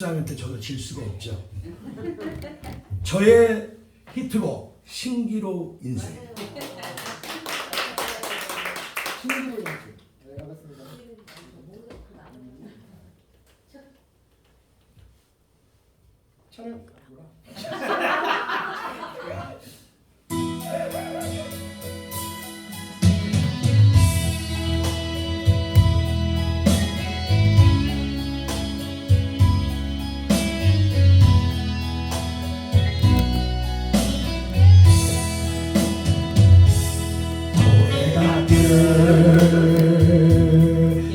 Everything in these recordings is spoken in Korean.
사람한테 저도 질 수가 없죠. 저의 히트곡 신기루 인생. 신기루 인생. 네, 알겠습니다. 촬영 뭐라?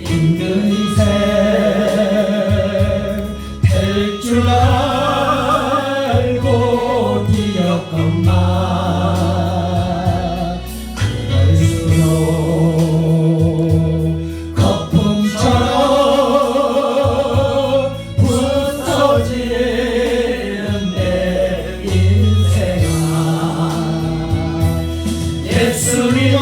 힘든 인생 될 줄 알고 뛰었건만 그럴수록 거품처럼 부서지는 내 인생아 예수님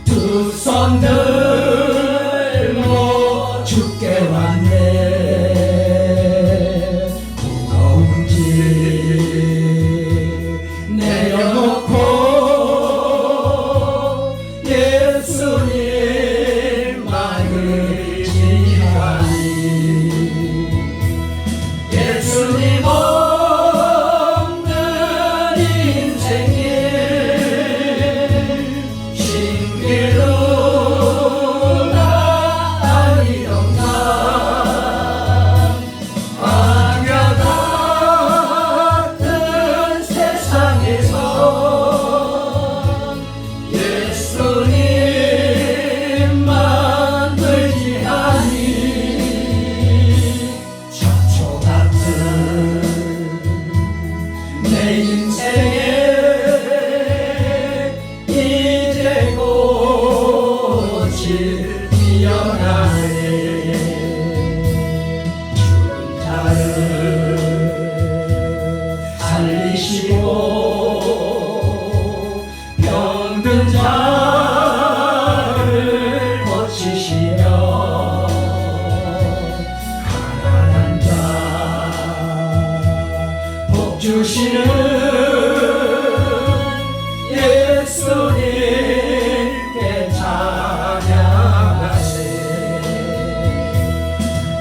두 손 들고 죽게 왔네 무거운 짐 내려놓고 예수님만을 의지하니 예수님 없는 인생에 신기루가 아니던가 광야 같은 세상에서 예수님만 의지하니 잡초 같은 내 인생에 이제 꽃이 피어나네 죽은 자를 살리시고 병든 자를 고치시며 가난한 자 복 주시는 예수님께 찬양하세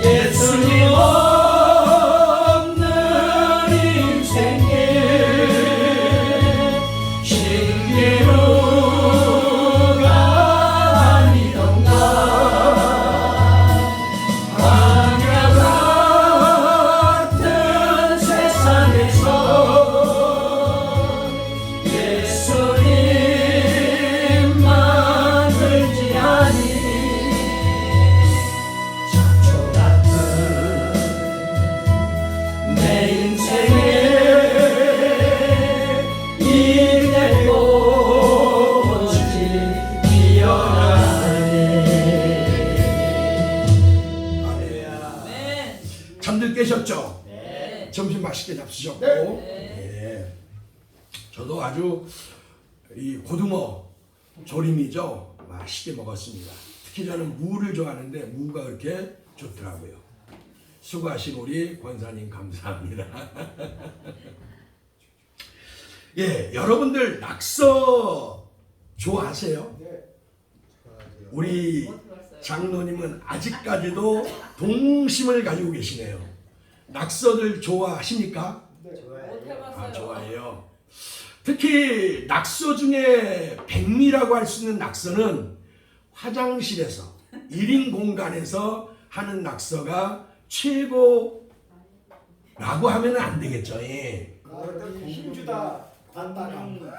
예수님 없는 인생에 신기루가 아니던가 광야 같은 세상에서 예수님만 의지하니 잡초 같은 내 인생에 이내 꽃이 피어나네. 잠들 깨셨죠? 네. 점심 맛있게 잡수셨고 예. 저도 아주 이 고등어 조림이죠 맛있게 먹었습니다. 특히 저는 무를 좋아하는데 무가 그렇게 좋더라고요. 수고하신 우리 권사님 감사합니다. 예, 여러분들 낙서 좋아하세요? 네. 우리 장로님은 아직까지도 동심을 가지고 계시네요. 낙서들 좋아하십니까? 네. 아, 좋아해요. 특히 낙서 중에 백미라고 할 수 있는 낙서는 화장실에서 1인 공간에서 하는 낙서가 최고라고 하면 안 되겠죠. 예. 힘주다 관다감.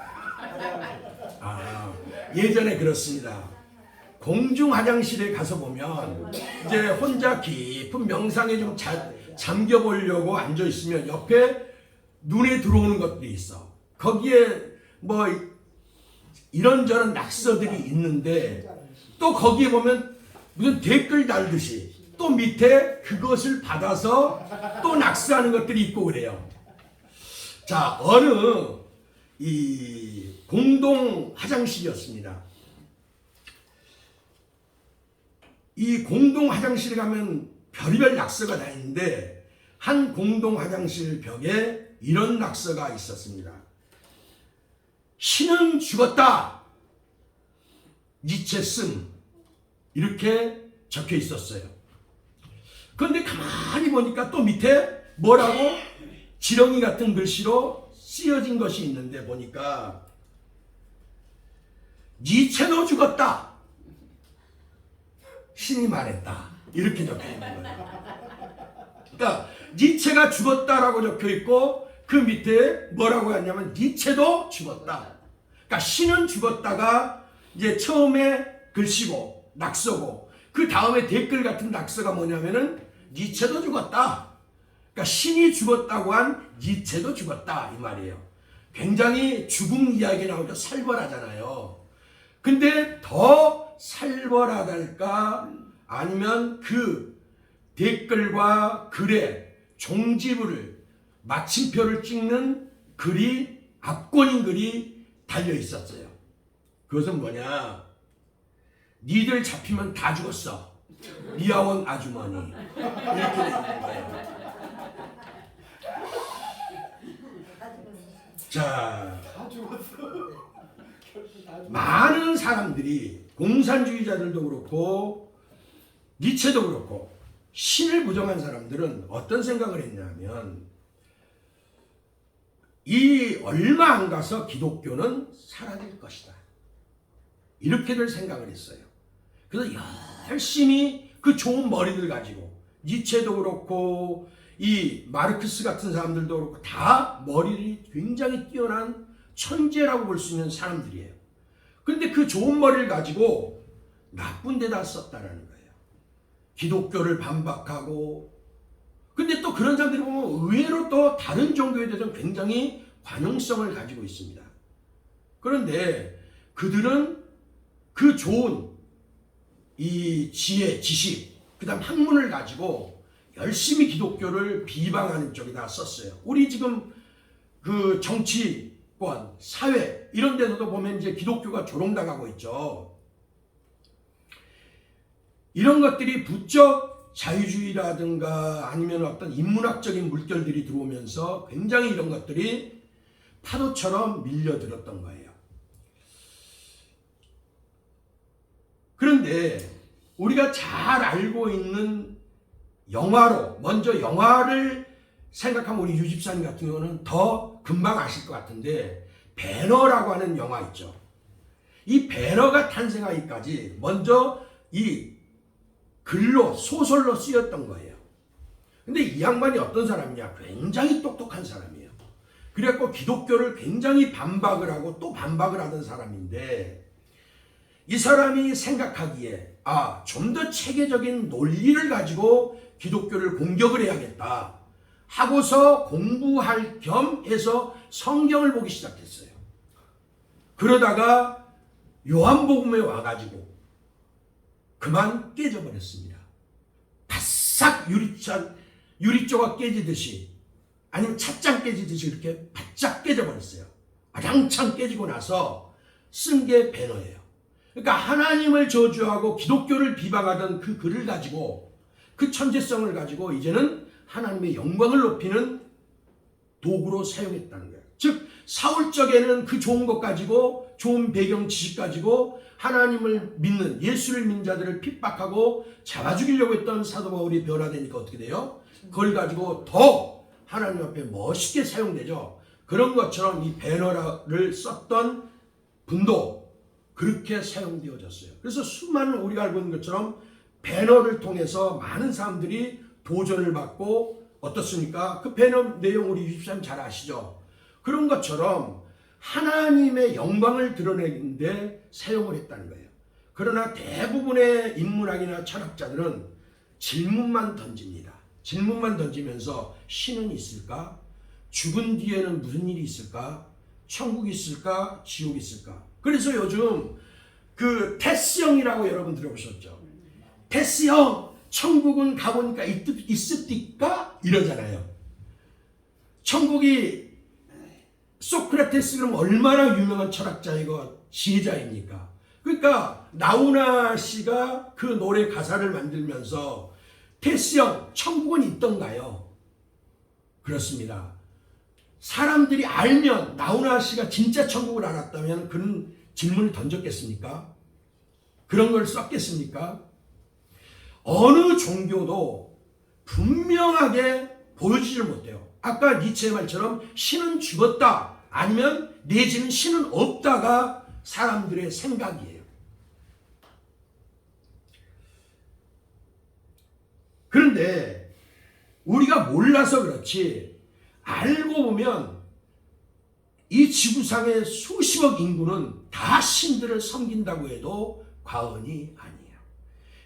예전에 그렇습니다. 공중 화장실에 가서 보면 이제 혼자 깊은 명상에 좀 잠겨 보려고 앉아 있으면 옆에 눈에 들어오는 것들이 있어. 거기에 뭐 이런저런 낙서들이 있는데 또 거기에 보면 무슨 댓글 달듯이 또 밑에 그것을 받아서 또 낙서하는 것들이 있고 그래요. 자, 어느 이 공동 화장실이었습니다. 이 공동 화장실에 가면 별의별 낙서가 다 있는데 한 공동 화장실 벽에 이런 낙서가 있었습니다. 신은 죽었다. 니체 쓴 이렇게 적혀 있었어요. 그런데 가만히 보니까 또 밑에 뭐라고 지렁이 같은 글씨로 쓰여진 것이 있는데 보니까 니체도 죽었다. 신이 말했다. 이렇게 적혀 있는 거예요. 그러니까 니체가 죽었다라고 적혀 있고 그 밑에 뭐라고 했냐면 니체도 죽었다. 그러니까 신은 죽었다가 이제 처음에 글씨고 낙서고 그 다음에 댓글 같은 낙서가 뭐냐면은 니체도 죽었다. 그러니까 신이 죽었다고 한 니체도 죽었다 이 말이에요. 굉장히 죽음 이야기 나오죠. 살벌하잖아요. 근데 더 살벌하달까 아니면 그 댓글과 글에 종지부를 마침표를 찍는 글이 압권인 글이 달려 있었어요. 그것은 뭐냐? 니들 잡히면 다 죽었어. 미아원 아주머니. 이렇게 되는 거예요. 자, 많은 사람들이 공산주의자들도 그렇고 니체도 그렇고 신을 부정한 사람들은 어떤 생각을 했냐면 이 얼마 안 가서 기독교는 사라질 것이다. 이렇게들 생각을 했어요. 그래서 열심히 그 좋은 머리들 가지고 니체도 그렇고 이 마르크스 같은 사람들도 그렇고 다 머리를 굉장히 뛰어난 천재라고 볼 수 있는 사람들이에요. 그런데 그 좋은 머리를 가지고 나쁜 데다 썼다라는 거예요. 기독교를 반박하고 근데 또 그런 사람들이 보면 의외로 또 다른 종교에 대해서는 굉장히 관용성을 가지고 있습니다. 그런데 그들은 그 좋은 이 지혜, 지식, 그 다음 학문을 가지고 열심히 기독교를 비방하는 쪽에다 썼어요. 우리 지금 그 정치권, 사회 이런 데서도 보면 이제 기독교가 조롱당하고 있죠. 이런 것들이 부쩍 자유주의라든가 아니면 어떤 인문학적인 물결들이 들어오면서 굉장히 이런 것들이 파도처럼 밀려들었던 거예요. 그런데 우리가 잘 알고 있는 영화로 먼저 영화를 생각하면 우리 유 집사님 같은 경우는 더 금방 아실 것 같은데 배너라고 하는 영화 있죠. 이 배너가 탄생하기까지 먼저 이 글로 소설로 쓰였던 거예요. 근데 이 양반이 어떤 사람이냐? 굉장히 똑똑한 사람이에요. 그래갖고 기독교를 굉장히 반박을 하고 또 반박을 하던 사람인데 이 사람이 생각하기에 좀 더 체계적인 논리를 가지고 기독교를 공격을 해야겠다 하고서 공부할 겸 해서 성경을 보기 시작했어요. 그러다가 요한복음에 와가지고 그만 깨져버렸습니다. 바싹 유리조각 깨지듯이 아니면 찻잔 깨지듯이 이렇게 바짝 깨져버렸어요. 아장창 깨지고 나서 쓴 게 배너예요. 그러니까 하나님을 저주하고 기독교를 비방하던 그 글을 가지고 그 천재성을 가지고 이제는 하나님의 영광을 높이는 도구로 사용했다는 거예요. 즉 사울적에는 그 좋은 것 가지고 좋은 배경 지식 가지고 하나님을 믿는 예수를 믿는 자들을 핍박하고 잡아 죽이려고 했던 사도 바울이 변화되니까 어떻게 돼요? 그걸 가지고 더 하나님 앞에 멋있게 사용되죠. 그런 것처럼 이 배너를 썼던 분도 그렇게 사용되어졌어요. 그래서 수많은 우리가 알고 있는 것처럼 배너를 통해서 많은 사람들이 도전을 받고 어떻습니까? 그 배너 내용 우리 유집사님 잘 아시죠? 그런 것처럼 하나님의 영광을 드러내는데 사용을 했다는 거예요. 그러나 대부분의 인문학이나 철학자들은 질문만 던집니다. 질문만 던지면서 신은 있을까? 죽은 뒤에는 무슨 일이 있을까? 천국이 있을까? 지옥이 있을까? 그래서 요즘 그 테스 형이라고 여러분 들어보셨죠? 테스 형, 천국은 가보니까 있습니까? 이러잖아요. 천국이 소크라테스 그럼 얼마나 유명한 철학자이고 지혜자입니까? 그러니까 나훈아 씨가 그 노래 가사를 만들면서 테스 형, 천국은 있던가요? 그렇습니다. 사람들이 알면 나훈아 씨가 진짜 천국을 알았다면 그런 질문을 던졌겠습니까? 그런 걸 썼겠습니까? 어느 종교도 분명하게 보여주지를 못해요. 아까 니체의 말처럼 신은 죽었다 아니면 내지는 신은 없다가 사람들의 생각이에요. 그런데 우리가 몰라서 그렇지 알고 보면 이 지구상의 수십억 인구는 다 신들을 섬긴다고 해도 과언이 아니에요.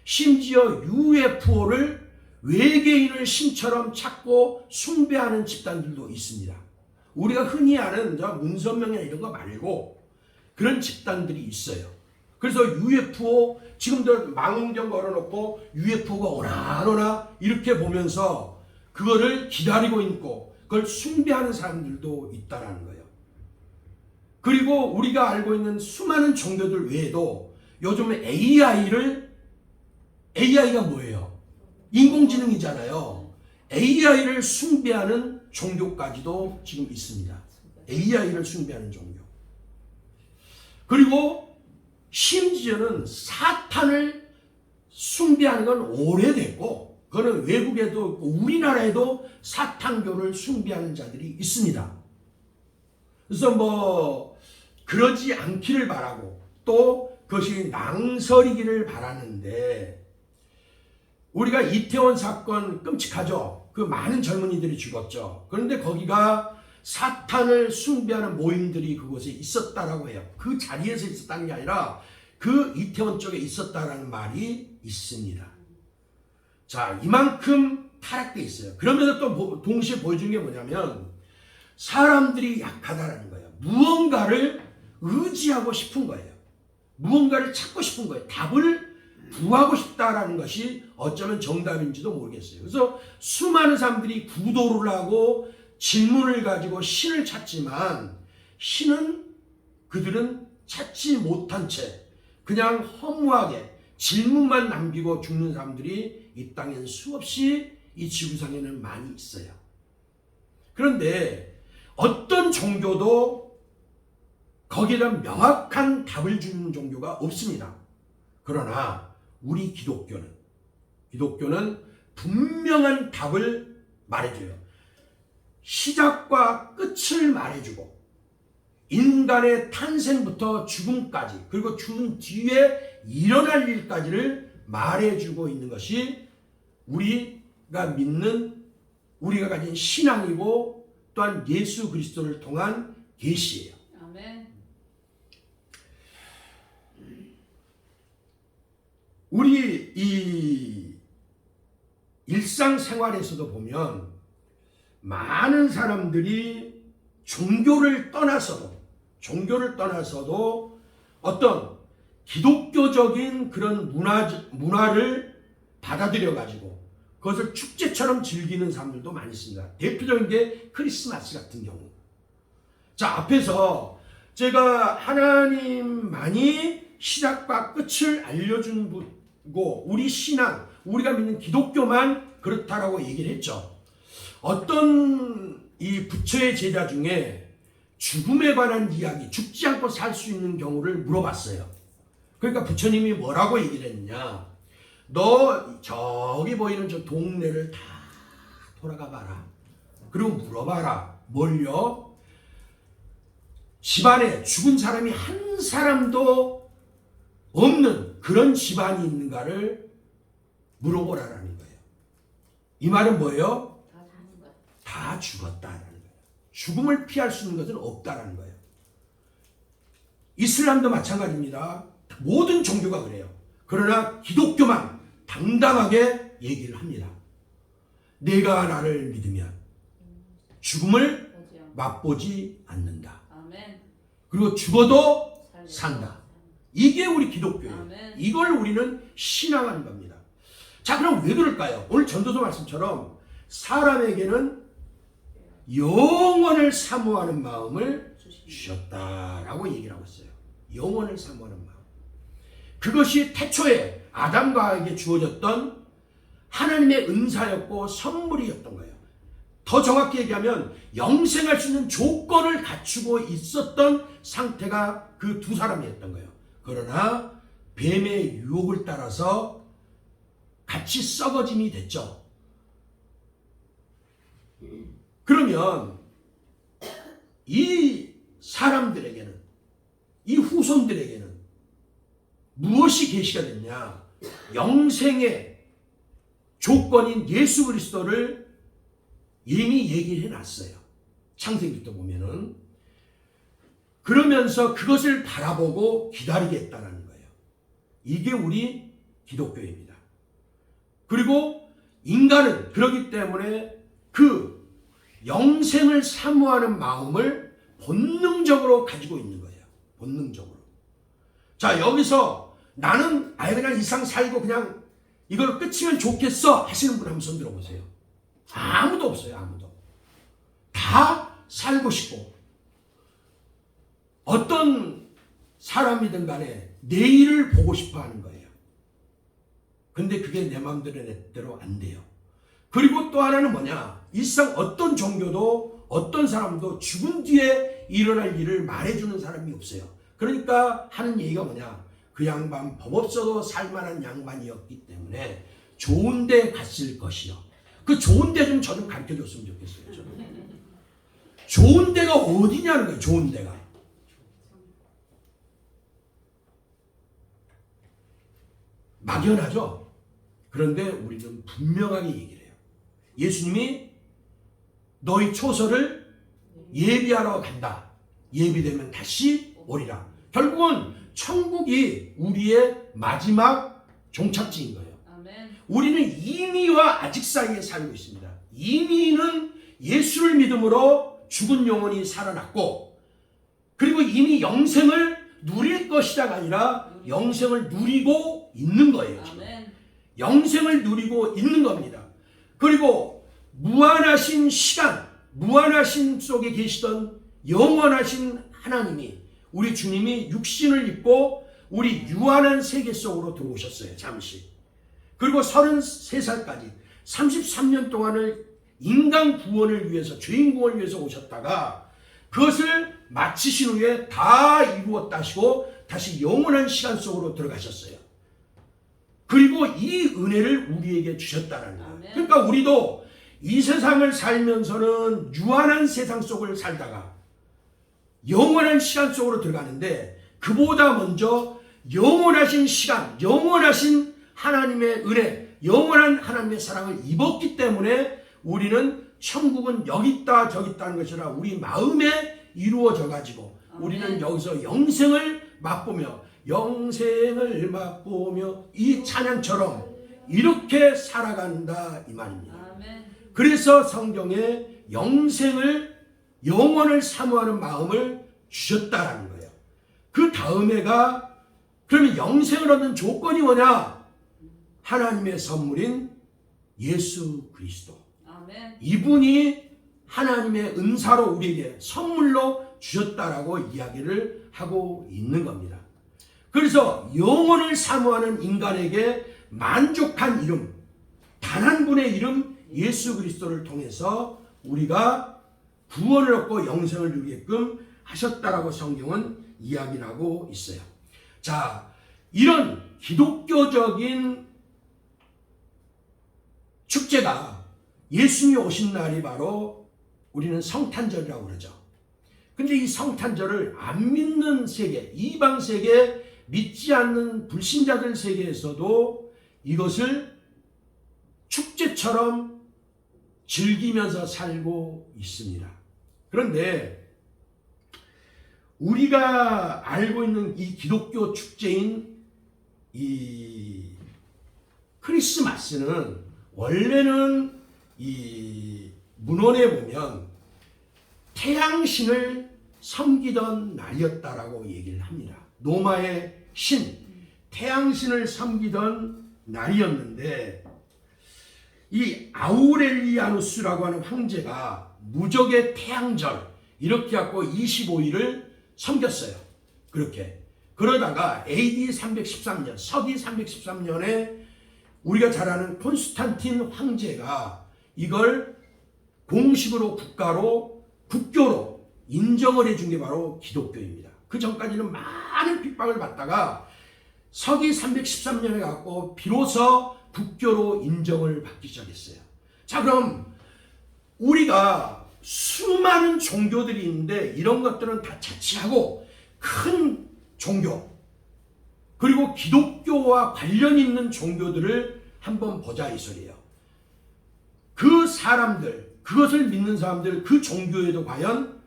심지어 UFO를 외계인을 신처럼 찾고 숭배하는 집단들도 있습니다. 우리가 흔히 아는 문선명이나 이런 거 말고 그런 집단들이 있어요. 그래서 UFO 지금도 망원경 걸어놓고 UFO가 오나 이렇게 보면서 그거를 기다리고 있고 그걸 숭배하는 사람들도 있다라는 거예요. 그리고 우리가 알고 있는 수많은 종교들 외에도 요즘 AI가 뭐예요? 인공지능이잖아요. AI를 숭배하는 종교까지도 지금 있습니다. AI를 숭배하는 종교. 그리고 심지어는 사탄을 숭배하는 건 오래됐고 그거는 외국에도 우리나라에도 사탄교를 숭배하는 자들이 있습니다. 그래서 뭐 그러지 않기를 바라고 또 그것이 낭설이기를 바라는데 우리가 이태원 사건 끔찍하죠. 그 많은 젊은이들이 죽었죠. 그런데 거기가 사탄을 숭배하는 모임들이 그곳에 있었다라고 해요. 그 자리에서 있었다는 게 아니라 그 이태원 쪽에 있었다라는 말이 있습니다. 자, 이만큼 타락돼 있어요. 그러면서 또 동시에 보여준 게 뭐냐면 사람들이 약하다라는 거예요. 무언가를 의지하고 싶은 거예요. 무언가를 찾고 싶은 거예요. 답을 구하고 싶다라는 것이 어쩌면 정답인지도 모르겠어요. 그래서 수많은 사람들이 구도를 하고 질문을 가지고 신을 찾지만 신은 그들은 찾지 못한 채 그냥 허무하게 질문만 남기고 죽는 사람들이 이 땅엔 수없이 이 지구상에는 많이 있어요. 그런데 어떤 종교도 거기에 대한 명확한 답을 주는 종교가 없습니다. 그러나 우리 기독교는 분명한 답을 말해줘요. 시작과 끝을 말해주고 인간의 탄생부터 죽음까지 그리고 죽은 뒤에 일어날 일까지를 말해주고 있는 것이 우리가 믿는 우리가 가진 신앙이고 또한 예수 그리스도를 통한 계시예요. 아멘. 우리 이 일상생활에서도 보면 많은 사람들이 종교를 떠나서도 어떤 기독교적인 그런 문화를 받아들여 가지고 그것을 축제처럼 즐기는 사람들도 많이 있습니다. 대표적인 게 크리스마스 같은 경우. 자, 앞에서 제가 하나님만이 시작과 끝을 알려준 분고 우리 신앙, 우리가 믿는 기독교만 그렇다라고 얘기를 했죠. 어떤 이 부처의 제자 중에 죽음에 관한 이야기, 죽지 않고 살 수 있는 경우를 물어봤어요. 그러니까 부처님이 뭐라고 얘기를 했느냐. 너 저기 보이는 저 동네를 다 돌아가 봐라. 그리고 물어봐라. 뭘요? 집안에 죽은 사람이 한 사람도 없는 그런 집안이 있는가를 물어보라라는 거예요. 이 말은 뭐예요? 다 죽었다라는 거예요. 죽음을 피할 수 있는 것은 없다라는 거예요. 이슬람도 마찬가지입니다. 모든 종교가 그래요. 그러나 기독교만 당당하게 얘기를 합니다. 내가 나를 믿으면 죽음을 맛보지 않는다. 그리고 죽어도 산다. 이게 우리 기독교예요. 이걸 우리는 신앙하는 겁니다. 자, 그럼 왜 그럴까요? 오늘 전도서 말씀처럼 사람에게는 영원을 사모하는 마음을 주셨다라고 얘기를 하고 있어요. 영원을 사모하는 마음. 그것이 태초에 아담과 에게 주어졌던 하나님의 은사였고 선물이었던 거예요. 더 정확히 얘기하면 영생할 수 있는 조건을 갖추고 있었던 상태가 그 두 사람이었던 거예요. 그러나 뱀의 유혹을 따라서 같이 썩어짐이 됐죠. 그러면 이 사람들에게는, 이 후손들에게는 무엇이 계시가 됐냐? 영생의 조건인 예수 그리스도를 이미 얘기를 해놨어요. 창세기부터 보면은. 그러면서 그것을 바라보고 기다리겠다는 거예요. 이게 우리 기독교입니다. 그리고 인간은 그렇기 때문에 그 영생을 사모하는 마음을 본능적으로 가지고 있는 거예요. 본능적으로. 자, 여기서 나는 아예 그냥 이상 살고 그냥 이걸 끝이면 좋겠어 하시는 분 한번 손 들어보세요. 아무도 없어요. 아무도. 다 살고 싶고 어떤 사람이든 간에 내일을 보고 싶어 하는 거예요. 근데 그게 내 마음대로 내 대로 안 돼요. 그리고 또 하나는 뭐냐? 일상 어떤 종교도 어떤 사람도 죽은 뒤에 일어날 일을 말해주는 사람이 없어요. 그러니까 하는 얘기가 뭐냐? 그 양반 법 없어도 살만한 양반이었기 때문에 좋은 데 갔을 것이요. 그 좋은 데 좀 저 좀 가르쳐 줬으면 좋겠어요. 저는. 좋은 데가 어디냐는 거예요. 좋은 데가. 막연하죠. 그런데 우리는 분명하게 얘기를 해요. 예수님이 너희 초소를 예비하러 간다. 예비되면 다시 오리라. 결국은 천국이 우리의 마지막 종착지인 거예요. 우리는 이미와 아직 사이에 살고 있습니다. 이미는 예수를 믿음으로 죽은 영혼이 살아났고, 그리고 이미 영생을 누릴 것이다가 아니라 영생을 누리고 있는 거예요. 지금. 영생을 누리고 있는 겁니다. 그리고 무한하신 시간, 무한하신 속에 계시던 영원하신 하나님이, 우리 주님이 육신을 입고 우리 유한한 세계 속으로 들어오셨어요. 잠시. 그리고 33살까지 33년 동안을 인간 구원을 위해서, 죄인 구원을 위해서 오셨다가 그것을 마치신 후에 다 이루었다 하시고 다시 영원한 시간 속으로 들어가셨어요. 그리고 이 은혜를 우리에게 주셨다는 거예요. 그러니까 우리도 이 세상을 살면서는 유한한 세상 속을 살다가 영원한 시간 속으로 들어가는데, 그보다 먼저 영원하신 시간, 영원하신 하나님의 은혜, 영원한 하나님의 사랑을 입었기 때문에 우리는 천국은 여기 있다 저기 있다는 것이라 우리 마음에 이루어져 가지고 우리는 여기서 영생을 맛보며, 영생을 맛보며 이 찬양처럼 이렇게 살아간다 이 말입니다. 그래서 성경에 영생을, 영원을 사모하는 마음을 주셨다라는 거예요. 그 다음에가, 그러면 영생을 얻는 조건이 뭐냐? 하나님의 선물인 예수 그리스도. 이분이 하나님의 은사로 우리에게 선물로 주셨다라고 이야기를 하고 있는 겁니다. 그래서 영혼을 사모하는 인간에게 만족한 이름, 단 한 분의 이름 예수 그리스도를 통해서 우리가 구원을 얻고 영생을 누리게끔 하셨다라고 성경은 이야기를 하고 있어요. 자, 이런 기독교적인 축제가 예수님이 오신 날이 바로 우리는 성탄절이라고 그러죠. 근데 이 성탄절을 안 믿는 세계, 이방 세계 믿지 않는 불신자들 세계에서도 이것을 축제처럼 즐기면서 살고 있습니다. 그런데 우리가 알고 있는 이 기독교 축제인 이 크리스마스는 원래는 이 문헌에 보면 태양신을 섬기던 날이었다라고 얘기를 합니다. 노마의 신, 태양신을 섬기던 날이었는데 이 아우렐리아누스라고 하는 황제가 무적의 태양절 이렇게 갖고 25일을 섬겼어요. 그렇게. 그러다가 AD 313년, 서기 313년에 우리가 잘 아는 콘스탄틴 황제가 이걸 공식으로 국교로 인정을 해준 게 바로 기독교입니다. 그 전까지는 많은 핍박을 받다가 서기 313년에 갖고 비로소 국교로 인정을 받기 시작했어요. 자, 그럼 우리가 수많은 종교들이 있는데 이런 것들은 다 자치하고 큰 종교 그리고 기독교와 관련 있는 종교들을 한번 보자 이 소리예요. 그 사람들, 그것을 믿는 사람들, 그 종교에도 과연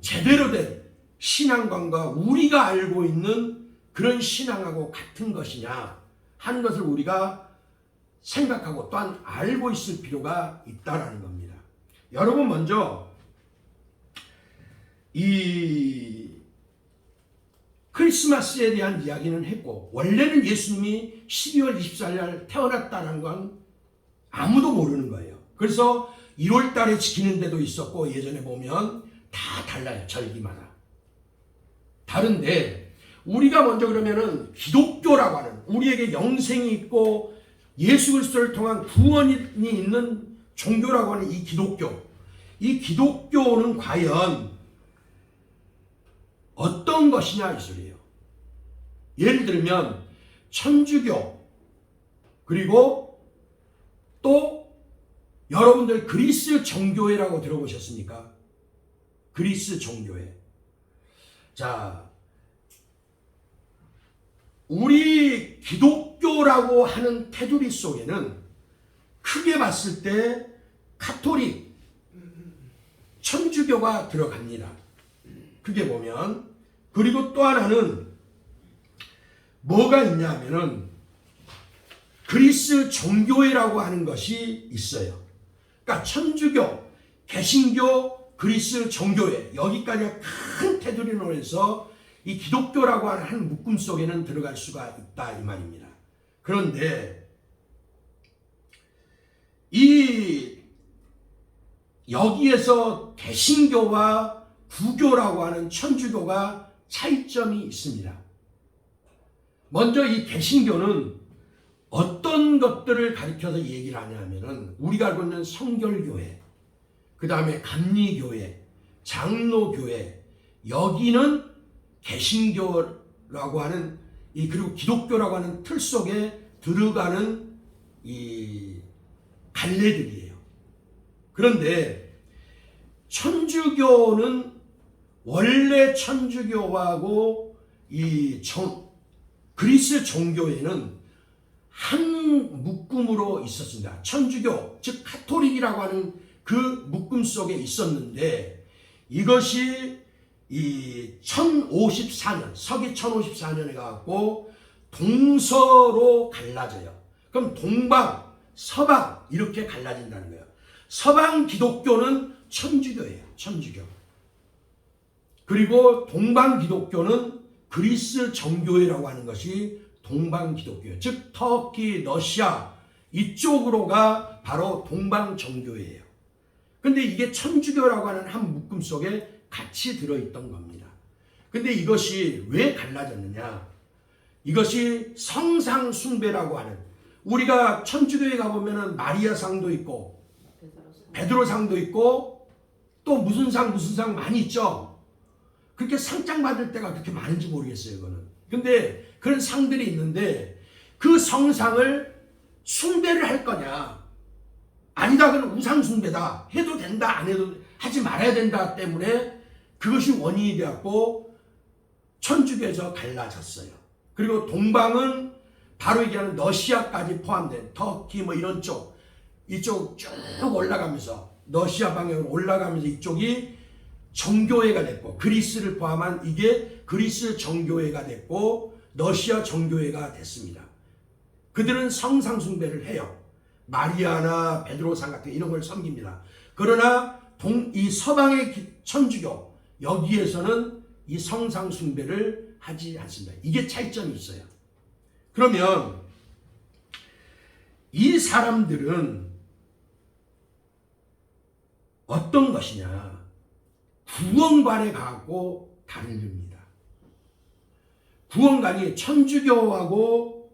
제대로 된 신앙관과 우리가 알고 있는 그런 신앙하고 같은 것이냐 하는 것을 우리가 생각하고 또한 알고 있을 필요가 있다라는 겁니다. 여러분 먼저 이 크리스마스에 대한 이야기는 했고 원래는 예수님이 12월 24일 태어났다는 건 아무도 모르는 거예요. 그래서 1월 달에 지키는 데도 있었고 예전에 보면 다 달라요. 절기마다. 다른데 우리가 먼저 그러면은 기독교라고 하는 우리에게 영생이 있고 예수 그리스도를 통한 구원이 있는 종교라고 하는 이 기독교는 과연 어떤 것이냐 이 소리예요. 예를 들면 천주교 그리고 또 여러분들 그리스 정교회라고 들어보셨습니까? 그리스 정교회. 자, 우리 기독교라고 하는 테두리 속에는 크게 봤을 때 카톨릭, 천주교가 들어갑니다. 크게 보면. 그리고 또 하나는 뭐가 있냐 하면은 그리스 정교회라고 하는 것이 있어요. 그러니까 천주교, 개신교, 그리스 정교회 여기까지가 큰 테두리로 해서 이 기독교라고 하는 한 묶음 속에는 들어갈 수가 있다 이 말입니다. 그런데 여기에서 개신교와 구교라고 하는 천주교가 차이점이 있습니다. 먼저 이 개신교는 어떤 것들을 가리켜서 얘기를 하냐면은 우리가 알고 있는 성결교회, 그 다음에 감리교회, 장로교회 여기는 개신교라고 하는 그리고 기독교라고 하는 틀 속에 들어가는 이 갈래들이에요. 그런데 천주교는 원래 천주교하고 그리스 정교회는 한 묶음으로 있었습니다. 천주교 즉 카톨릭이라고 하는 그 묶음 속에 있었는데 이것이 이 1054년 서기 1054년에 가고 동서로 갈라져요. 그럼 동방, 서방 이렇게 갈라진다는 거예요. 서방 기독교는 천주교예요. 천주교. 그리고 동방 기독교는 그리스 정교회라고 하는 것이 동방 기독교예요. 즉 터키, 러시아 이쪽으로가 바로 동방 정교회예요. 근데 이게 천주교라고 하는 한 묶음 속에 같이 들어있던 겁니다. 근데 이것이 왜 갈라졌느냐? 이것이 성상 숭배라고 하는 우리가 천주교에 가보면은 마리아상도 있고 베드로상도 있고 또 무슨 상 많이 있죠. 그렇게 상장 받을 때가 그렇게 많은지 모르겠어요. 이거는. 근데 그런 상들이 있는데 그 성상을 숭배를 할 거냐? 아니다. 그건 우상 숭배다. 해도 된다. 안 해도 하지 말아야 된다 때문에 그것이 원인이 되었고 천주교에서 갈라졌어요. 그리고 동방은 바로 얘기하는 러시아까지 포함된 터키 뭐 이런 쪽, 이쪽 쭉 올라가면서 러시아 방향으로 올라가면서 이쪽이 정교회가 됐고, 그리스를 포함한 이게 그리스 정교회가 됐고 러시아 정교회가 됐습니다. 그들은 성상 숭배를 해요. 마리아나 베드로상 같은 이런 걸 섬깁니다. 그러나 이 서방의 천주교 여기에서는 이 성상 숭배를 하지 않습니다. 이게 차이점이 있어요. 그러면 이 사람들은 어떤 것이냐? 구원관에 가고 다릅니다. 구원관이 천주교하고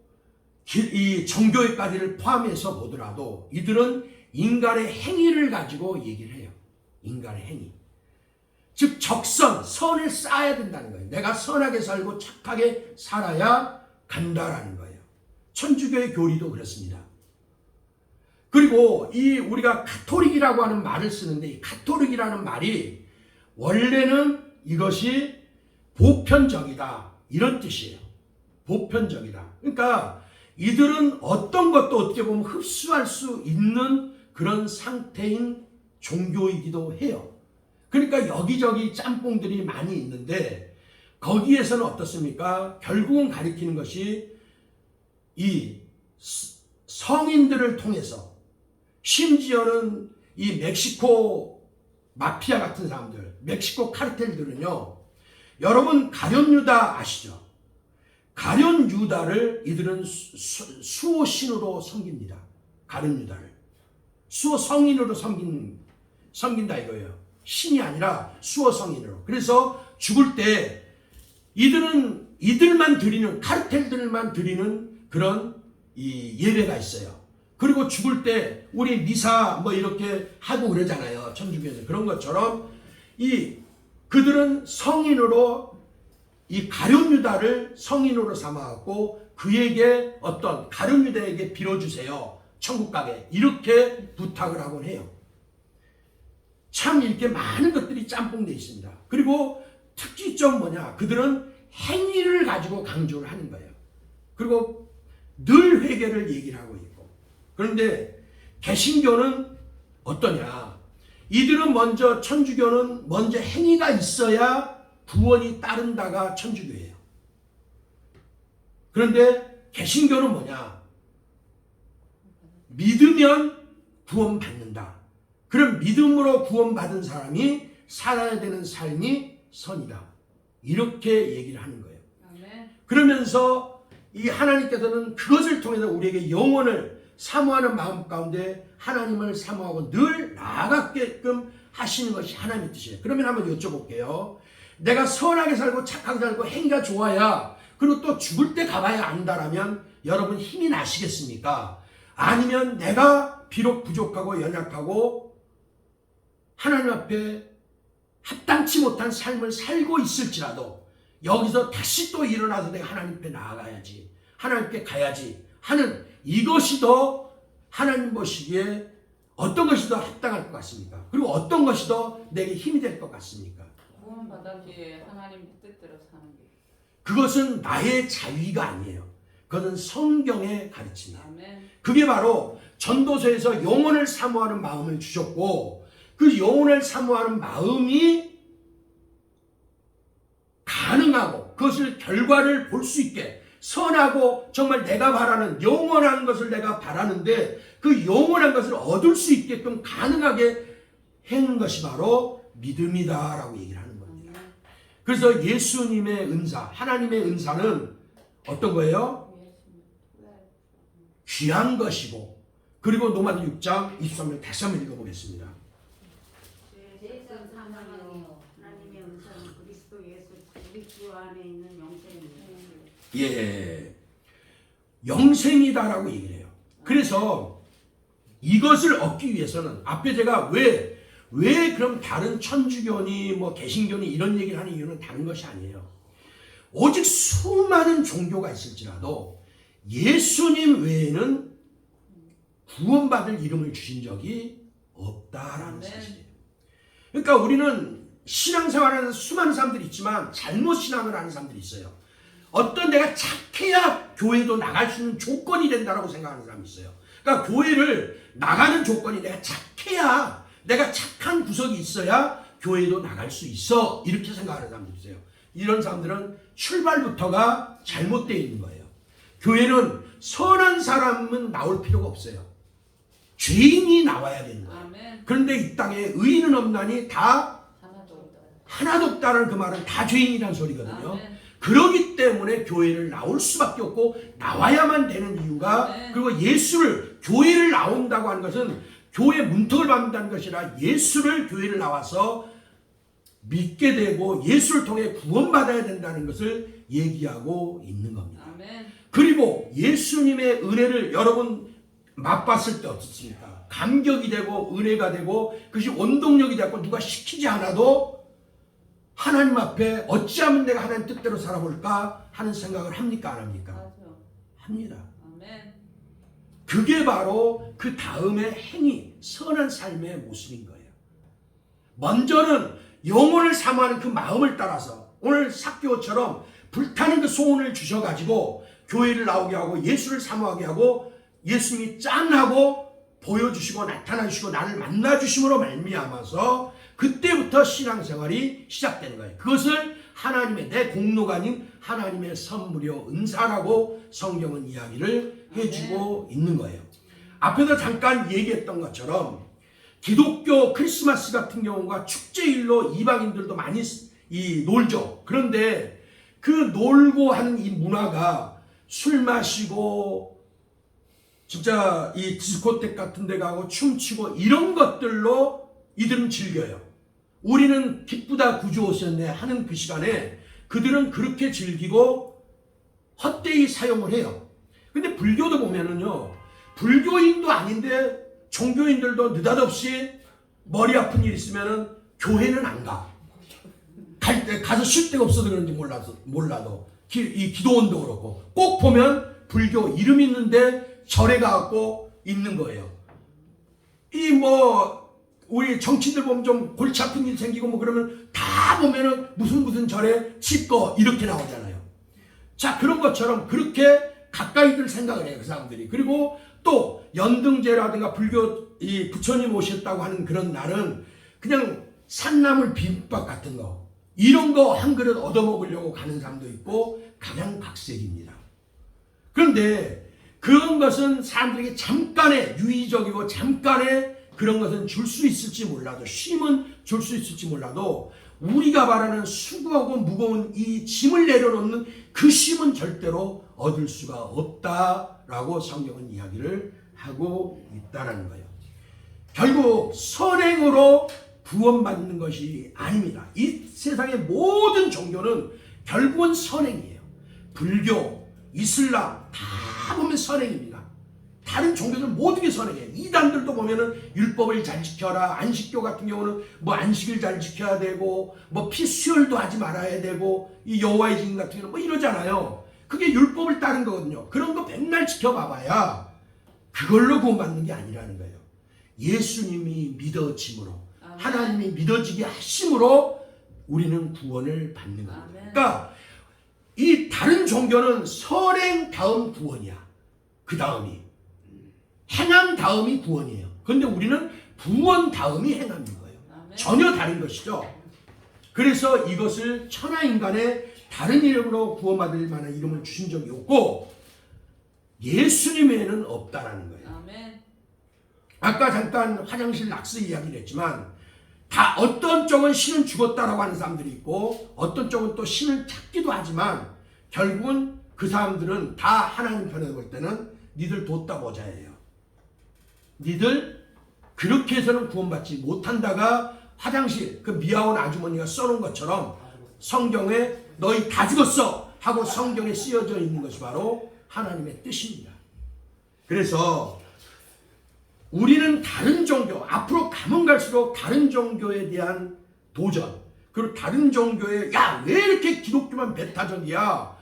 이 정교회까지를 포함해서 보더라도 이들은 인간의 행위를 가지고 얘기를 해요. 인간의 행위. 즉 적선, 선을 쌓아야 된다는 거예요. 내가 선하게 살고 착하게 살아야 간다라는 거예요. 천주교의 교리도 그렇습니다. 그리고 이 우리가 가톨릭이라고 하는 말을 쓰는데 이 가톨릭이라는 말이 원래는 이것이 보편적이다 이런 뜻이에요. 보편적이다. 그러니까 이들은 어떤 것도 어떻게 보면 흡수할 수 있는 그런 상태인 종교이기도 해요. 그러니까 여기저기 짬뽕들이 많이 있는데 거기에서는 어떻습니까? 결국은 가리키는 것이 이 성인들을 통해서, 심지어는 이 멕시코 마피아 같은 사람들, 멕시코 카르텔들은요, 여러분 가룟 유다 아시죠? 가룟 유다를 이들은 수호 신으로 섬깁니다. 가룟 유다를 수호 성인으로 섬긴다 이거예요. 신이 아니라 수호 성인으로. 그래서 죽을 때 이들만 드리는, 카르텔들만 드리는 그런 이 예배가 있어요. 그리고 죽을 때 우리 미사 뭐 이렇게 하고 그러잖아요. 천주교에서. 그런 것처럼 그들은 성인으로 이 가룟 유다를 성인으로 삼아갖고 그에게 어떤 가룟 유다에게 빌어주세요. 천국 가게. 이렇게 부탁을 하곤 해요. 참 이렇게 많은 것들이 짬뽕되어 있습니다. 그리고 특징점 뭐냐? 그들은 행위를 가지고 강조를 하는 거예요. 그리고 늘 회개를 얘기를 하고 있고. 그런데 개신교는 어떠냐? 이들은 먼저, 천주교는 먼저 행위가 있어야 구원이 따른다가 천주교예요. 그런데 개신교는 뭐냐? 믿으면 구원받는다. 그럼 믿음으로 구원받은 사람이 살아야 되는 삶이 선이다. 이렇게 얘기를 하는 거예요. 아멘. 그러면서 이 하나님께서는 그것을 통해서 우리에게 영혼을 사모하는 마음 가운데 하나님을 사모하고 늘 나아가게끔 하시는 것이 하나님의 뜻이에요. 그러면 한번 여쭤볼게요. 내가 선하게 살고 착하게 살고 행위가 좋아야, 그리고 또 죽을 때 가봐야 안다라면 여러분 힘이 나시겠습니까? 아니면 내가 비록 부족하고 연약하고 하나님 앞에 합당치 못한 삶을 살고 있을지라도 여기서 다시 또 일어나서 내가 하나님 앞에 나아가야지, 하나님께 가야지 하는 이것이 더 하나님 보시기에 어떤 것이 더 합당할 것 같습니까? 그리고 어떤 것이 더 내게 힘이 될 것 같습니까? 구원받았기에 하나님 뜻대로 사는 게. 그것은 나의 자위가 아니에요. 그것은 성경의 가르침이에요. 아멘. 그게 바로 전도서에서 영혼을 사모하는 마음을 주셨고, 그 영혼을 사모하는 마음이 가능하고 그것을 결과를 볼 수 있게 선하고 정말 내가 바라는 영원한 것을 내가 바라는데 그 영원한 것을 얻을 수 있게끔 가능하게 하는 것이 바로 믿음이다라고 얘기를 하는 겁니다. 그래서 예수님의 은사, 하나님의 은사는 어떤 거예요? 귀한 것이고, 그리고 로마서 6장 23절 다시 한번 읽어보겠습니다. 죄에서 사망하여 하나님의 은사는 그리스도 예수 우리 주 안에 있는 영생입니다. 예, 영생이다라고 얘기를 해요. 그래서 이것을 얻기 위해서는 앞에 제가 왜 그럼 다른 천주교니 뭐 개신교니 이런 얘기를 하는 이유는 다른 것이 아니에요. 오직 수많은 종교가 있을지라도 예수님 외에는 구원받을 이름을 주신 적이 없다라는 사실이에요. 그러니까 우리는 신앙생활하는 수많은 사람들이 있지만 잘못 신앙을 하는 사람들이 있어요. 어떤 내가 착해야 교회도 나갈 수 있는 조건이 된다라고 생각하는 사람이 있어요. 그러니까 교회를 나가는 조건이 내가 착해야, 내가 착한 구석이 있어야 교회도 나갈 수 있어, 이렇게 생각하는 사람들이 있어요. 이런 사람들은 출발부터가 잘못되어 있는 거예요. 교회는 선한 사람은 나올 필요가 없어요. 죄인이 나와야 되는 거예요. 아멘. 그런데 이 땅에 의인은 없나니 다 하나도 없다. 하나도 없다는 그 말은 다 죄인이라는 소리거든요. 아멘. 그러기 때문에 교회를 나올 수밖에 없고 나와야만 되는 이유가, 네. 그리고 예수를, 교회를 나온다고 하는 것은 교회 문턱을 밟는다는 것이 아니라 예수를, 교회를 나와서 믿게 되고 예수를 통해 구원받아야 된다는 것을 얘기하고 있는 겁니다. 아멘. 그리고 예수님의 은혜를 여러분 맛봤을 때 어떻습니까? 감격이 되고 은혜가 되고 그것이 원동력이 되고 누가 시키지 않아도 하나님 앞에 어찌하면 내가 하나님 뜻대로 살아볼까 하는 생각을 합니까? 안 합니까? 맞아. 합니다. 아멘. 그게 바로 그 다음의 행위, 선한 삶의 모습인 거예요. 먼저는 영혼을 사모하는 그 마음을 따라서 오늘 삭개오처럼 불타는 그 소원을 주셔가지고 교회를 나오게 하고 예수를 사모하게 하고 예수님이 짠하고 보여주시고 나타나주시고 나를 만나주심으로 말미암아서 그때부터 신앙생활이 시작되는 거예요. 그것을 하나님의, 내 공로가 아닌 하나님의 선물이요 은사라고 성경은 이야기를 해주고 있는 거예요. 앞에서 잠깐 얘기했던 것처럼 기독교 크리스마스 같은 경우가 축제일로 이방인들도 많이 놀죠. 그런데 그 놀고 하는 이 문화가 술 마시고 진짜 이 디스코텍 같은 데 가고 춤추고 이런 것들로 이들은 즐겨요. 우리는 기쁘다 구주 오셨네 하는 그 시간에 그들은 그렇게 즐기고 헛되이 사용을 해요. 근데 불교도 보면은요, 불교인도 아닌데 종교인들도 느닷없이 머리 아픈 일 있으면은 교회는 안 가. 가서 쉴 데가 없어서 그런지 몰라도 이 기도원도 그렇고 꼭 보면 불교 이름 있는데 절에 가갖고 있는 거예요. 우리 정치인들 보면 좀 골치 아픈 일 생기고 뭐 그러면 다 보면은 무슨 절에 집거 이렇게 나오잖아요. 자, 그런 것처럼 그렇게 가까이들 생각을 해요, 그 사람들이. 그리고 또 연등제라든가 불교 이 부처님 오셨다고 하는 그런 날은 그냥 산나물 비빔밥 같은 거 이런 거 한 그릇 얻어먹으려고 가는 사람도 있고 각양각색입니다. 그런데 그런 것은 사람들에게 잠깐의 유의적이고 잠깐의 그런 것은 줄 수 있을지 몰라도, 쉼은 줄 수 있을지 몰라도 우리가 바라는 수고하고 무거운 이 짐을 내려놓는 그 쉼은 절대로 얻을 수가 없다라고 성경은 이야기를 하고 있다는 거예요. 결국 선행으로 구원받는 것이 아닙니다. 이 세상의 모든 종교는 결국은 선행이에요. 불교, 이슬람 다 보면 선행입니다. 다른 종교들은 모든 게 선행이에요. 이단들도 보면은 율법을 잘 지켜라. 안식교 같은 경우는 뭐 안식을 잘 지켜야 되고 뭐 피수혈도 하지 말아야 되고 이 여호와의 증인 같은 경우는 뭐 이러잖아요. 그게 율법을 따른 거거든요. 그런 거 맨날 지켜봐봐야 그걸로 구원받는 게 아니라는 거예요. 예수님이 믿어짐으로, 하나님이 믿어지게 하심으로 우리는 구원을 받는 겁니다. 그러니까 이 다른 종교는 선행 다음 구원이야. 그 다음이 행함 다음이 구원이에요. 그런데 우리는 구원 다음이 행함인 거예요. 전혀 다른 것이죠. 그래서 이것을 천하인간의 다른 이름으로 구원받을 만한 이름을 주신 적이 없고 예수님 외에는 없다라는 거예요. 아멘. 아까 잠깐 화장실 낙서 이야기를 했지만 다 어떤 쪽은 신은 죽었다라고 하는 사람들이 있고 어떤 쪽은 또 신을 찾기도 하지만 결국은 그 사람들은 다 하나님 편에서 볼 때는 니들 뒀다 보자예요. 니들 그렇게 해서는 구원받지 못한다가 화장실 그 미아온 아주머니가 써놓은 것처럼 성경에 너희 다 죽었어 하고 성경에 쓰여져 있는 것이 바로 하나님의 뜻입니다. 그래서 우리는 다른 종교, 앞으로 가면 갈수록 다른 종교에 대한 도전, 그리고 다른 종교에 야, 왜 이렇게 기독교만 배타적이야?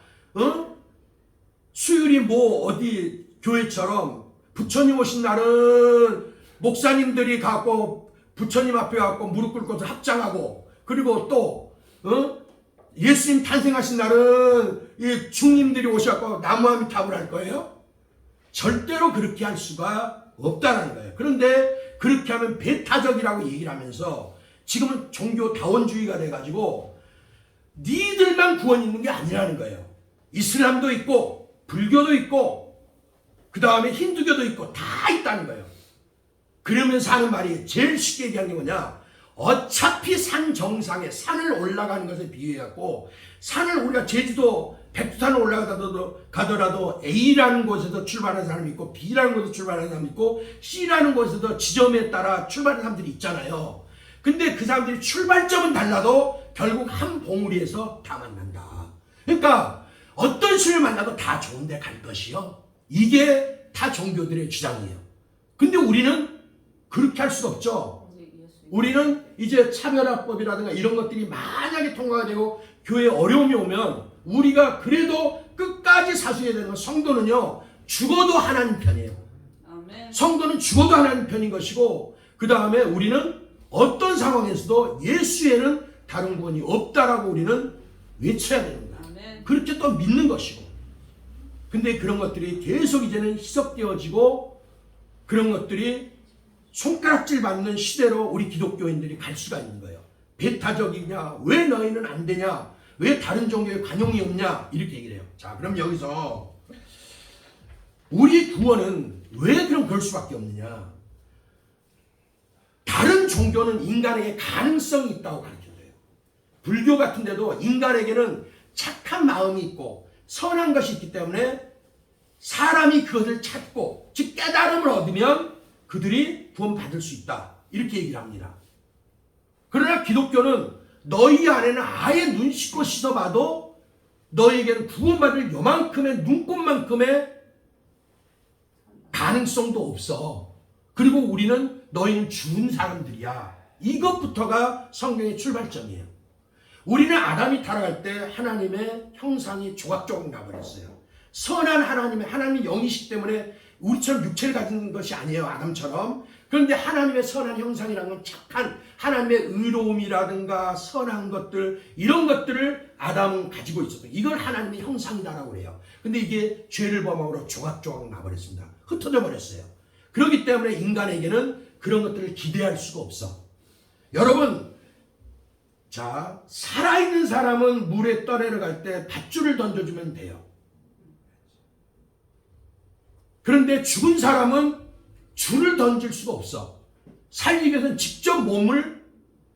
수요일이 뭐 어디 교회처럼 부처님 오신 날은 목사님들이 가고 부처님 앞에 가고 무릎 꿇고서 합장하고 그리고 또 예수님 탄생하신 날은 이 중림들이 오셔서 나무아미탑을 할 거예요? 절대로 그렇게 할 수가 없다는 거예요. 그런데 그렇게 하면 배타적이라고 얘기를 하면서 지금은 종교 다원주의가 돼가지고 니들만 구원 있는 게 아니라는 거예요. 이슬람도 있고 불교도 있고 그 다음에 힌두교도 있고 다 있다는 거예요. 그러면서 하는 말이 제일 쉽게 얘기하는 게 뭐냐, 어차피 산 정상에 산을 올라가는 것에 비유해갖고 산을 우리가 제주도 백두산을 올라가더라도 A라는 곳에서 출발하는 사람이 있고 B라는 곳에서 출발하는 사람이 있고 C라는 곳에서 지점에 따라 출발하는 사람들이 있잖아요. 근데 그 사람들이 출발점은 달라도 결국 한 봉우리에서 다 만난다. 그러니까 어떤 신을 만나도 다 좋은 데 갈 것이요. 이게 다 종교들의 주장이에요. 근데 우리는 그렇게 할 수가 없죠. 우리는 이제 차별화법이라든가 이런 것들이 만약에 통과가 되고 교회에 어려움이 오면 우리가 그래도 끝까지 사수해야 되는 건 성도는요, 죽어도 하나님 편이에요. 아멘. 성도는 죽어도 하나님 편인 것이고, 그 다음에 우리는 어떤 상황에서도 예수에는 다른 구원이 없다라고 우리는 외쳐야 됩니다. 아멘. 그렇게 또 믿는 것이고. 근데 그런 것들이 계속 이제는 희석되어지고 그런 것들이 손가락질 받는 시대로 우리 기독교인들이 갈 수가 있는 거예요. 배타적이냐, 왜 너희는 안 되냐, 왜 다른 종교에 관용이 없냐, 이렇게 얘기를 해요. 자, 그럼 여기서 우리 구원은 왜 그럼 그럴 수밖에 없느냐. 다른 종교는 인간에게 가능성이 있다고 가르쳐줘요. 불교 같은 데도 인간에게는 착한 마음이 있고 선한 것이 있기 때문에 사람이 그것을 찾고 즉 깨달음을 얻으면 그들이 구원받을 수 있다, 이렇게 얘기를 합니다. 그러나 기독교는 너희 안에는 아예 눈 씻고 씻어봐도 너희에게는 구원받을 요만큼의 눈곱만큼의 가능성도 없어. 그리고 우리는 너희는 죽은 사람들이야. 이것부터가 성경의 출발점이에요. 우리는 아담이 타락할 때 하나님의 형상이 조각조각 나버렸어요. 선한 하나님의 영이시기 때문에 우리처럼 육체를 가진 것이 아니에요, 아담처럼. 그런데 하나님의 선한 형상이라는 건 착한 하나님의 의로움이라든가 선한 것들, 이런 것들을 아담은 가지고 있었어요. 이걸 하나님의 형상이다라고 그래요. 근데 이게 죄를 범함으로 조각조각 나버렸습니다. 흩어져 버렸어요. 그렇기 때문에 인간에게는 그런 것들을 기대할 수가 없어. 여러분, 자, 살아있는 사람은 물에 떠내려갈 때 밧줄을 던져주면 돼요. 그런데 죽은 사람은 줄을 던질 수가 없어. 살리기 위해서는 직접 몸을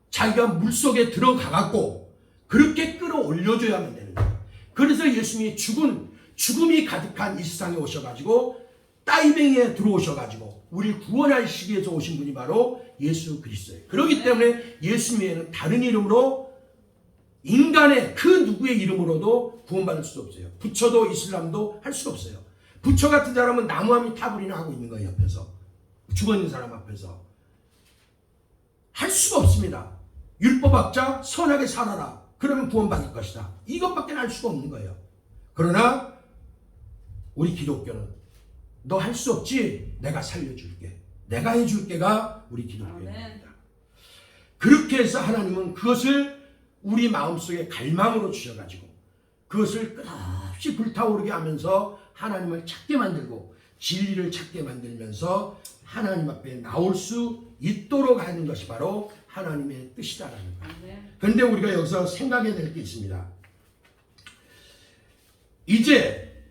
자기가 물속에 들어가갖고 그렇게 끌어올려줘야만 되는 거예요. 그래서 예수님이 죽음이 가득한 이 세상에 오셔가지고 따이뱅이에 들어오셔가지고 우리를 구원하시기 위해서 오신 분이 바로 예수 그리스도예요. 그렇기 때문에 예수 외에는 다른 이름으로 인간의 그 누구의 이름으로도 구원받을 수 없어요. 부처도 이슬람도 할 수 없어요. 부처 같은 사람은 나무아미타불이나 하고 있는 거예요. 옆에서 죽어있는 사람 앞에서 할 수가 없습니다. 율법학자 선하게 살아라, 그러면 구원받을 것이다, 이것밖에 할 수가 없는 거예요. 그러나 우리 기독교는 너 할 수 없지, 내가 살려줄게, 내가 해줄게가 우리 기독교입니다. 그렇게 해서 하나님은 그것을 우리 마음속에 갈망으로 주셔가지고 그것을 끝없이 불타오르게 하면서 하나님을 찾게 만들고 진리를 찾게 만들면서 하나님 앞에 나올 수 있도록 하는 것이 바로 하나님의 뜻이다라는 거예요. 그런데 우리가 여기서 생각해야 될 게 있습니다. 이제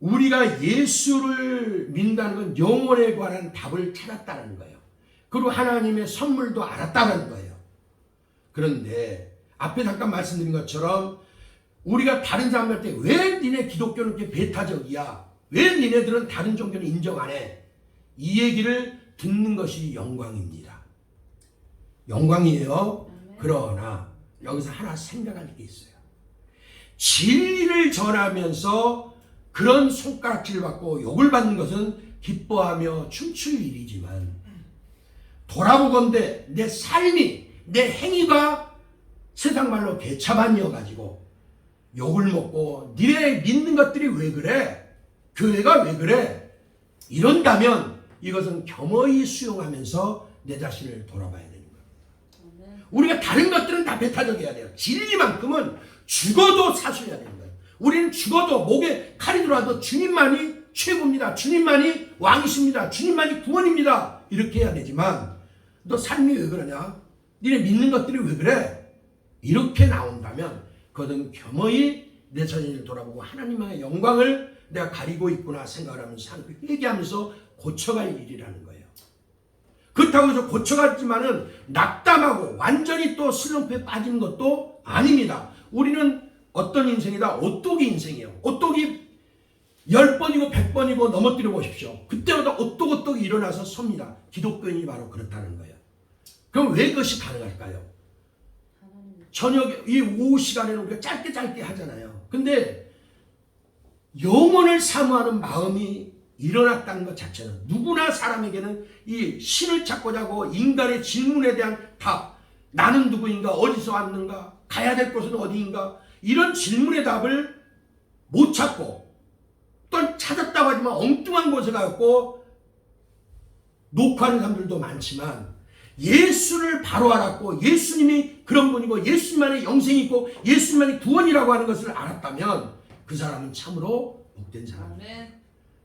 우리가 예수를 믿는다는 건 영혼에 관한 답을 찾았다는 거예요. 그리고 하나님의 선물도 알았다는 거예요. 그런데 앞에 잠깐 말씀드린 것처럼 우리가 다른 사람한테 왜 니네 기독교는 이렇게 배타적이야, 왜 니네들은 다른 종교는 인정 안 해, 이 얘기를 듣는 것이 영광입니다. 영광이에요. 그러나 여기서 하나 생각할 게 있어요. 진리를 전하면서 그런 손가락질을 받고 욕을 받는 것은 기뻐하며 춤출 일이지만 돌아보건대 내 삶이, 내 행위가 세상 말로 개차반이어가지고 욕을 먹고 니네 믿는 것들이 왜 그래, 교회가 왜 그래, 이런다면 이것은 겸허히 수용하면서 내 자신을 돌아봐야 되는 거예요. 우리가 다른 것들은 다 배타적이어야 돼요. 진리만큼은 죽어도 사수해야 되는 거예요. 우리는 죽어도 목에 칼이 들어와도 주님만이 최고입니다. 주님만이 왕이십니다. 주님만이 구원입니다. 이렇게 해야 되지만 너 삶이 왜 그러냐? 니네 믿는 것들이 왜 그래? 이렇게 나온다면 그것은 겸허히 내 자신을 돌아보고 하나님의 영광을 내가 가리고 있구나 생각을 하면서 회개하면서 고쳐갈 일이라는 거예요. 그렇다고 해서 고쳐갔지만은 낙담하고 완전히 또 슬럼프에 빠지는 것도 아닙니다. 우리는 어떤 인생이다? 오똑이 인생이에요. 오똑이 10번이고 100번이고 넘어뜨려 보십시오. 그때마다 오똑오똑 일어나서 섭니다. 기독교인이 바로 그렇다는 거예요. 그럼 왜 그것이 가능할까요? 저녁에 이 오후 시간에는 우리가 짧게 하잖아요. 근데 영혼을 사모하는 마음이 일어났다는 것 자체는 누구나 사람에게는 이 신을 찾고자 하고 인간의 질문에 대한 답, 나는 누구인가, 어디서 왔는가, 가야 될 곳은 어디인가, 이런 질문의 답을 못 찾고 또 찾았다고 하지만 엉뚱한 곳에 가고 녹화하는 사람들도 많지만 예수를 바로 알았고 예수님이 그런 분이고 예수님만의 영생이 있고 예수님만의 구원이라고 하는 것을 알았다면 그 사람은 참으로 복된 사람이에요.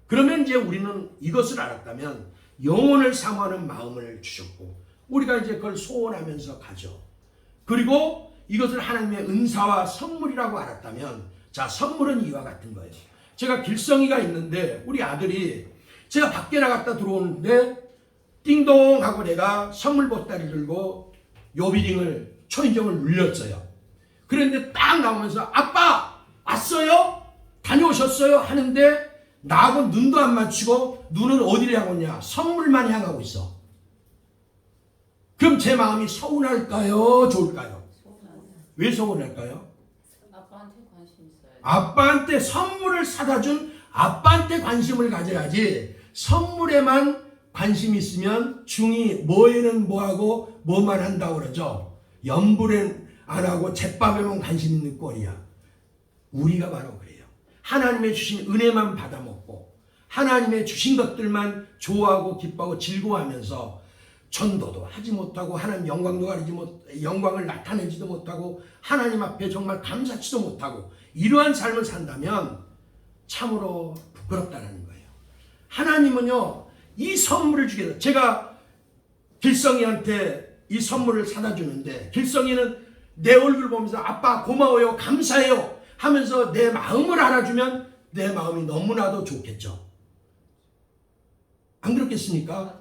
그러면 이제 우리는 이것을 알았다면 영혼을 사모하는 마음을 주셨고 우리가 이제 그걸 소원하면서 가죠. 그리고 이것을 하나님의 은사와 선물이라고 알았다면 자, 선물은 이와 같은 거예요. 제가 길성이가 있는데 우리 아들이 제가 밖에 나갔다 들어오는데 띵동 하고 내가 선물 보따리 들고 요비링을 초인종을 눌렸어요. 그런데 딱 나오면서 아빠 왔어요? 다녀오셨어요? 하는데 나하고 눈도 안 맞추고 눈은 어디를 향하고 있냐? 선물만 향하고 있어. 그럼 제 마음이 서운할까요? 좋을까요? 왜 서운할까요? 아빠한테 관심 있어요. 아빠한테 선물을 사다 준 아빠한테 관심을 가져야지 선물에만 관심이 있으면 중이 뭐에는 뭐하고 뭐만 한다고 그러죠. 연불엔 안 하고 잿밥에만 관심 있는 꼴이야. 우리가 바로 그래요. 하나님의 주신 은혜만 받아먹고 하나님의 주신 것들만 좋아하고 기뻐하고 즐거워하면서 전도도 하지 못하고 하나님 영광을 나타내지도 못하고 하나님 앞에 정말 감사치도 못하고 이러한 삶을 산다면 참으로 부끄럽다는 거예요. 하나님은요 이 선물을 주게 돼요. 제가 길성이한테 이 선물을 사다 주는데 길성이는 내 얼굴 보면서 아빠 고마워요 감사해요 하면서 내 마음을 알아주면 내 마음이 너무나도 좋겠죠. 안 그렇겠습니까?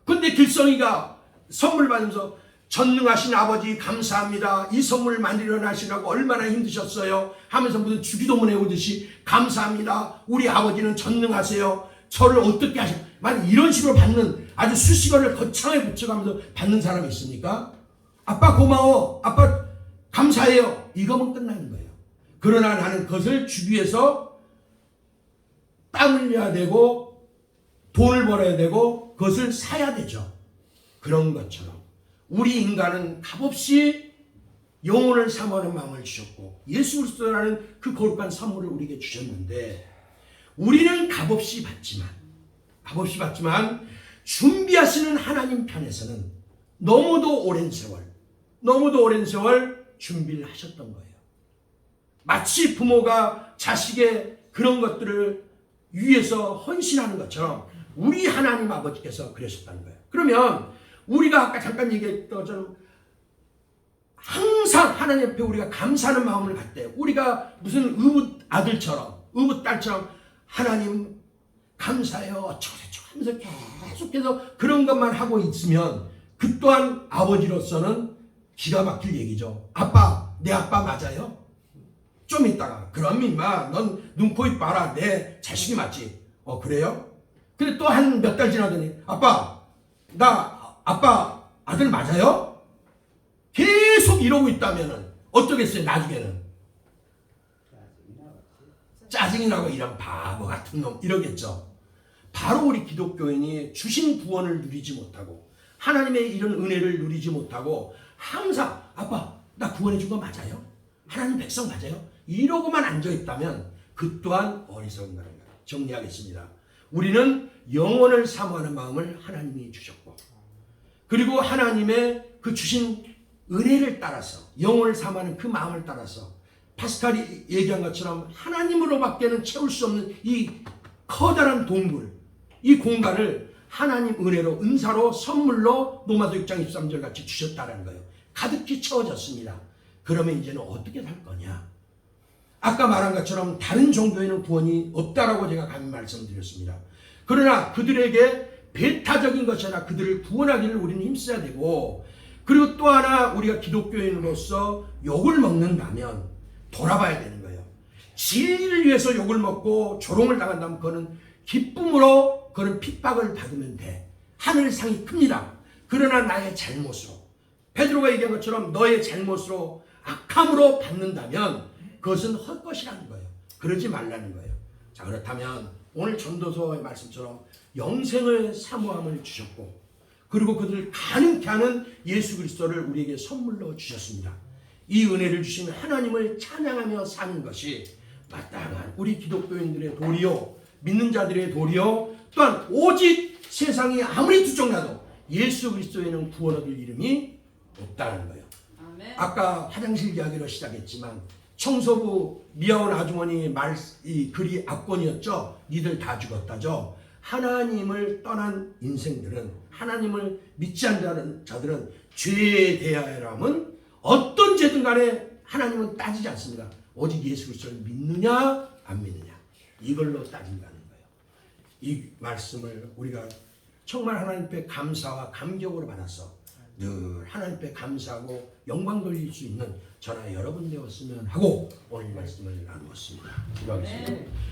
근데 길성이가 선물 받으면서 전능하신 아버지 감사합니다. 이 선물을 만들어 나시라고 얼마나 힘드셨어요 하면서 무슨 주기도문 해오듯이 감사합니다. 우리 아버지는 전능하세요. 저를 어떻게 하셔? 만약 이런 식으로 받는 아주 수식어를 거창하게 붙여가면서 받는 사람이 있습니까? 아빠 고마워. 아빠 감사해요. 이거면 끝나는 거예요. 그러나 나는 그것을 주기 위해서 땀 흘려야 되고 돈을 벌어야 되고 그것을 사야 되죠. 그런 것처럼 우리 인간은 값없이 영혼을 사모하는 마음을 주셨고 예수 그리스도라는 그 거룩한 선물을 우리에게 주셨는데 우리는 값없이 받지만 준비하시는 하나님 편에서는 너무도 오랜 세월 준비를 하셨던 거예요. 마치 부모가 자식의 그런 것들을 위해서 헌신하는 것처럼 우리 하나님 아버지께서 그러셨다는 거예요. 그러면 우리가 아까 잠깐 얘기했던 것처럼 항상 하나님 앞에 우리가 감사하는 마음을 갖대 우리가 무슨 의붓 아들처럼 의붓 딸처럼 하나님 감사해요 어쩌고저쩌고 하면서 계속해서 그런 것만 하고 있으면 그 또한 아버지로서는 기가 막힐 얘기죠. 아빠 내 아빠 맞아요? 좀 있다가 그럼 임마 넌 눈, 코, 입 봐라 내 자식이 맞지. 그래요? 근데 또 한 몇 달 지나더니 아빠 나 아빠 아들 맞아요? 계속 이러고 있다면은 어쩌겠어요? 나중에는 짜증이 나고 이런 바보 같은 놈 이러겠죠. 바로 우리 기독교인이 주신 구원을 누리지 못하고 하나님의 이런 은혜를 누리지 못하고 항상 아빠 나 구원해 준 거 맞아요? 하나님 백성 맞아요? 이러고만 앉아있다면 그 또한 어리석은 거예요. 정리하겠습니다. 우리는 영혼을 사모하는 마음을 하나님이 주셨고 그리고 하나님의 그 주신 은혜를 따라서 영혼을 삼하는 그 마음을 따라서 파스칼이 얘기한 것처럼 하나님으로밖에는 채울 수 없는 이 커다란 동굴, 이 공간을 하나님 은혜로 은사로 선물로 로마서 6장 23절 같이 주셨다는 거예요. 가득히 채워졌습니다. 그러면 이제는 어떻게 살 거냐? 아까 말한 것처럼 다른 종교에는 구원이 없다라고 제가 감히 말씀드렸습니다. 그러나 그들에게 배타적인 것이 아니라 그들을 구원하기를 우리는 힘써야 되고, 그리고 또 하나 우리가 기독교인으로서 욕을 먹는다면 돌아봐야 되는 거예요. 진리를 위해서 욕을 먹고 조롱을 당한다면 그거는 기쁨으로 그런 핍박을 받으면 돼. 하늘상이 큽니다. 그러나 나의 잘못으로, 베드로가 얘기한 것처럼 너의 잘못으로 악함으로 받는다면 그것은 헛것이라는 거예요. 그러지 말라는 거예요. 자, 그렇다면 오늘 전도서의 말씀처럼 영생을 사모함을 주셨고, 그리고 그들을 가능케 하는 예수 그리스도를 우리에게 선물로 주셨습니다. 이 은혜를 주신 하나님을 찬양하며 사는 것이 마땅한 우리 기독교인들의 도리요, 믿는 자들의 도리요, 또한 오직 세상이 아무리 두쪽나도 예수 그리스도에는 구원 얻을 이름이 없다는 거예요. 아멘. 아까 화장실 이야기로 시작했지만 청소부 미아온 아주머니 이 글이 압권이었죠. 니들 다 죽었다죠. 하나님을 떠난 인생들은, 하나님을 믿지 않는 자들은 죄에 대하여라면 어떤 죄든 간에 하나님은 따지지 않습니다. 오직 예수 그리스도를 믿느냐 안 믿느냐, 이걸로 따진다는 거예요. 이 말씀을 우리가 정말 하나님께 감사와 감격으로 받아서 늘 하나님께 감사하고 영광 돌릴 수 있는 저나 여러분 되었으면 하고 오늘 말씀을 나누었습니다. 기도하겠습니다.